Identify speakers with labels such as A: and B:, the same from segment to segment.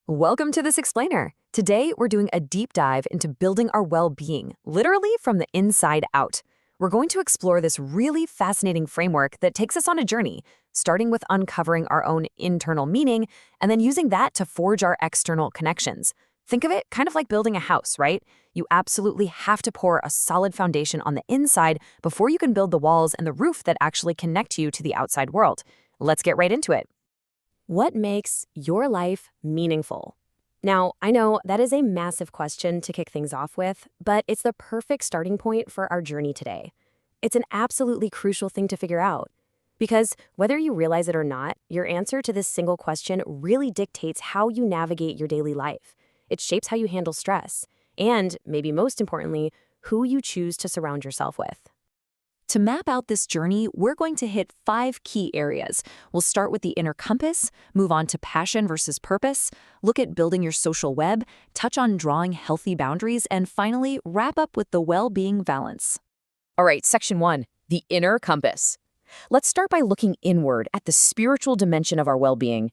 A: Welcome to This Explainer. Today, we're doing a deep dive into building our well-being, literally from the inside out. We're going to explore this really fascinating framework that takes us on a journey, starting with uncovering our own internal meaning and then using that to forge our external connections. Think of it kind of like building a house, right? You absolutely have to pour a solid foundation on the inside before you can build the walls and the roof that actually connect you to the outside world. Let's get right into it. What makes your life meaningful? Now, I know that is a massive question to kick things off with, but it's the perfect starting point for our journey today. It's an absolutely crucial thing to figure out. Because whether you realize it or not, your answer to this single question really dictates how you navigate your daily life. It shapes how you handle stress, and, maybe most importantly, who you choose to surround yourself with. To map out this journey, we're going to hit 5 key areas. We'll start with the inner compass, move on to passion versus purpose, look at building your social web, touch on drawing healthy boundaries, and finally, wrap up with the well-being balance. All right, section 1, the inner compass. Let's start by looking inward at the spiritual dimension of our well-being.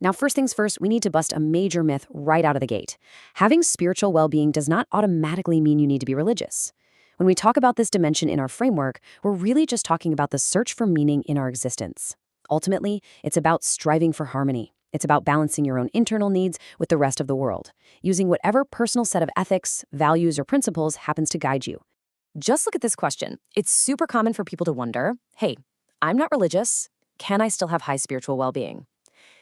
A: Now, first things first, we need to bust a major myth right out of the gate. Having spiritual well-being does not automatically mean you need to be religious. When we talk about this dimension in our framework, we're really just talking about the search for meaning in our existence. Ultimately, it's about striving for harmony. It's about balancing your own internal needs with the rest of the world, using whatever personal set of ethics, values, or principles happens to guide you. Just look at this question. It's super common for people to wonder, hey, I'm not religious. Can I still have high spiritual well-being?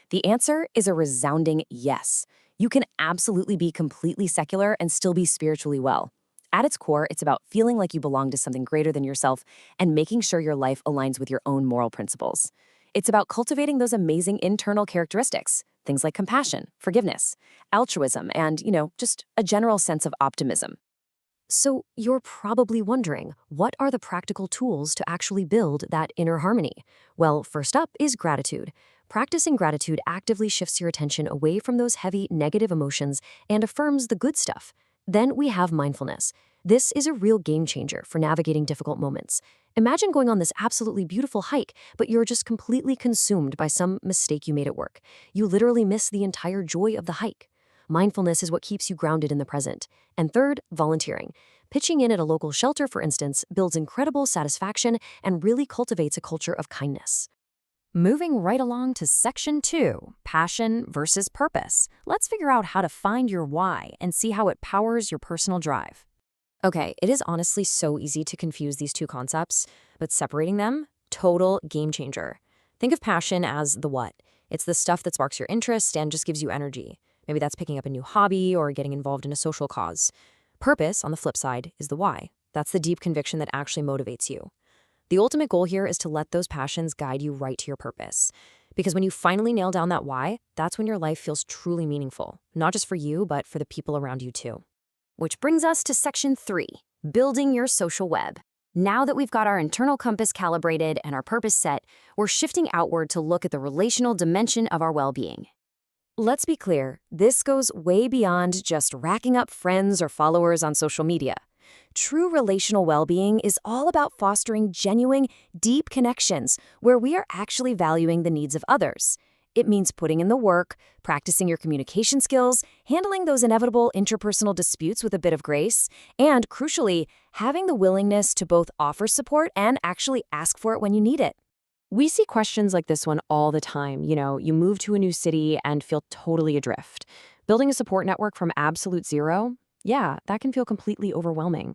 A: The answer is a resounding yes. You can absolutely be completely secular and still be spiritually well. At its core, it's about feeling like you belong to something greater than yourself and making sure your life aligns with your own moral principles. It's about cultivating those amazing internal characteristics, things like compassion, forgiveness, altruism, and, just a general sense of optimism. So you're probably wondering, what are the practical tools to actually build that inner harmony? Well, first up is gratitude. Practicing gratitude actively shifts your attention away from those heavy negative emotions and affirms the good stuff. Then we have mindfulness. This is a real game changer for navigating difficult moments. Imagine going on this absolutely beautiful hike, but you're just completely consumed by some mistake you made at work. You literally miss the entire joy of the hike. Mindfulness is what keeps you grounded in the present. And third, volunteering. Pitching in at a local shelter, for instance, builds incredible satisfaction and really cultivates a culture of kindness. Moving right along to section 2, passion versus purpose. Let's figure out how to find your why and see how it powers your personal drive. Okay, it is honestly so easy to confuse these two concepts, but separating them, total game changer. Think of passion as the what. It's the stuff that sparks your interest and just gives you energy. Maybe that's picking up a new hobby or getting involved in a social cause. Purpose, on the flip side, is the why. That's the deep conviction that actually motivates you. The ultimate goal here is to let those passions guide you right to your purpose. Because when you finally nail down that why, that's when your life feels truly meaningful, not just for you, but for the people around you too. Which brings us to section 3, building your social web. Now that we've got our internal compass calibrated and our purpose set, we're shifting outward to look at the relational dimension of our well-being. Let's be clear, this goes way beyond just racking up friends or followers on social media. True relational well-being is all about fostering genuine, deep connections where we are actually valuing the needs of others. It means putting in the work, practicing your communication skills, handling those inevitable interpersonal disputes with a bit of grace, and, crucially, having the willingness to both offer support and actually ask for it when you need it. We see questions like this one all the time. You move to a new city and feel totally adrift. Building a support network from absolute zero? Yeah, that can feel completely overwhelming.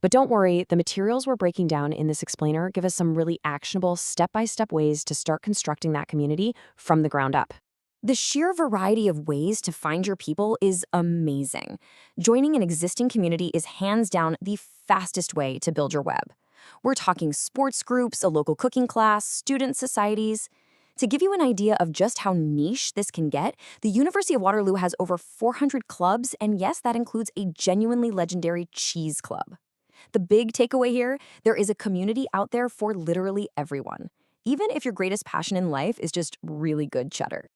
A: But don't worry, the materials we're breaking down in this explainer give us some really actionable step-by-step ways to start constructing that community from the ground up. The sheer variety of ways to find your people is amazing. Joining an existing community is hands down the fastest way to build your web. We're talking sports groups, a local cooking class, student societies. To give you an idea of just how niche this can get, the University of Waterloo has over 400 clubs, and yes, that includes a genuinely legendary cheese club. The big takeaway here, there is a community out there for literally everyone, even if your greatest passion in life is just really good cheddar.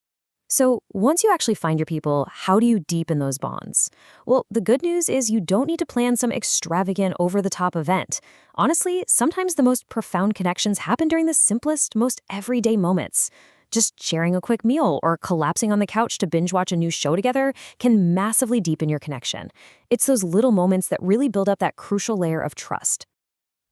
A: So once you actually find your people, how do you deepen those bonds? Well, the good news is you don't need to plan some extravagant, over-the-top event. Honestly, sometimes the most profound connections happen during the simplest, most everyday moments. Just sharing a quick meal or collapsing on the couch to binge watch a new show together can massively deepen your connection. It's those little moments that really build up that crucial layer of trust.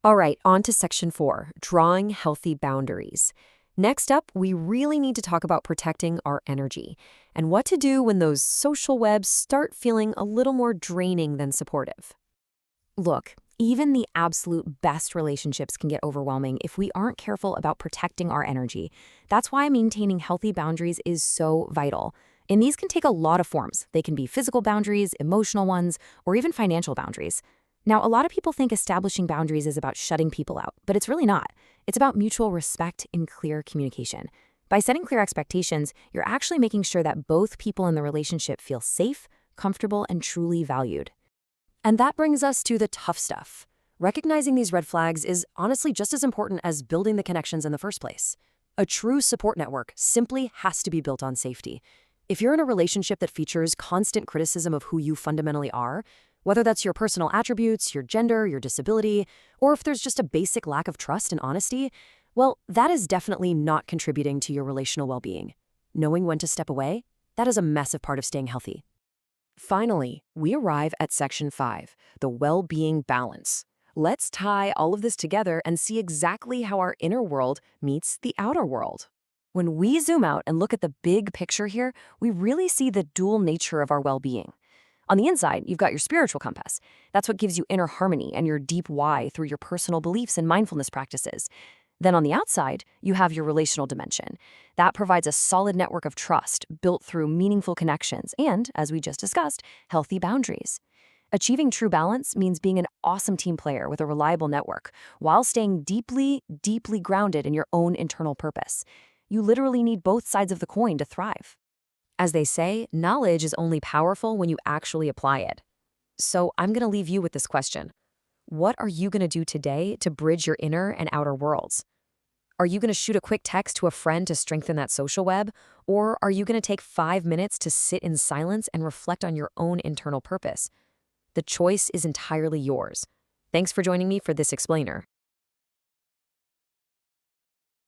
A: All right, on to section 4, drawing healthy boundaries. Next up, we really need to talk about protecting our energy and what to do when those social webs start feeling a little more draining than supportive. Look, even the absolute best relationships can get overwhelming if we aren't careful about protecting our energy. That's why maintaining healthy boundaries is so vital. And these can take a lot of forms. They can be physical boundaries, emotional ones, or even financial boundaries. Now, a lot of people think establishing boundaries is about shutting people out, but it's really not. It's about mutual respect and clear communication. By setting clear expectations, you're actually making sure that both people in the relationship feel safe, comfortable, and truly valued. And that brings us to the tough stuff. Recognizing these red flags is honestly just as important as building the connections in the first place. A true support network simply has to be built on safety. If you're in a relationship that features constant criticism of who you fundamentally are, whether that's your personal attributes, your gender, your disability, or if there's just a basic lack of trust and honesty, well, that is definitely not contributing to your relational well-being. Knowing when to step away, that is a massive part of staying healthy. Finally, we arrive at section 5, the well-being balance. Let's tie all of this together and see exactly how our inner world meets the outer world. When we zoom out and look at the big picture here, we really see the dual nature of our well-being. On the inside, you've got your spiritual compass. That's what gives you inner harmony and your deep why through your personal beliefs and mindfulness practices. Then on the outside, you have your relational dimension. That provides a solid network of trust built through meaningful connections and, as we just discussed, healthy boundaries. Achieving true balance means being an awesome team player with a reliable network while staying deeply, deeply grounded in your own internal purpose. You literally need both sides of the coin to thrive. As they say, knowledge is only powerful when you actually apply it. So I'm going to leave you with this question. What are you going to do today to bridge your inner and outer worlds? Are you going to shoot a quick text to a friend to strengthen that social web? Or are you going to take 5 minutes to sit in silence and reflect on your own internal purpose? The choice is entirely yours. Thanks for joining me for this explainer.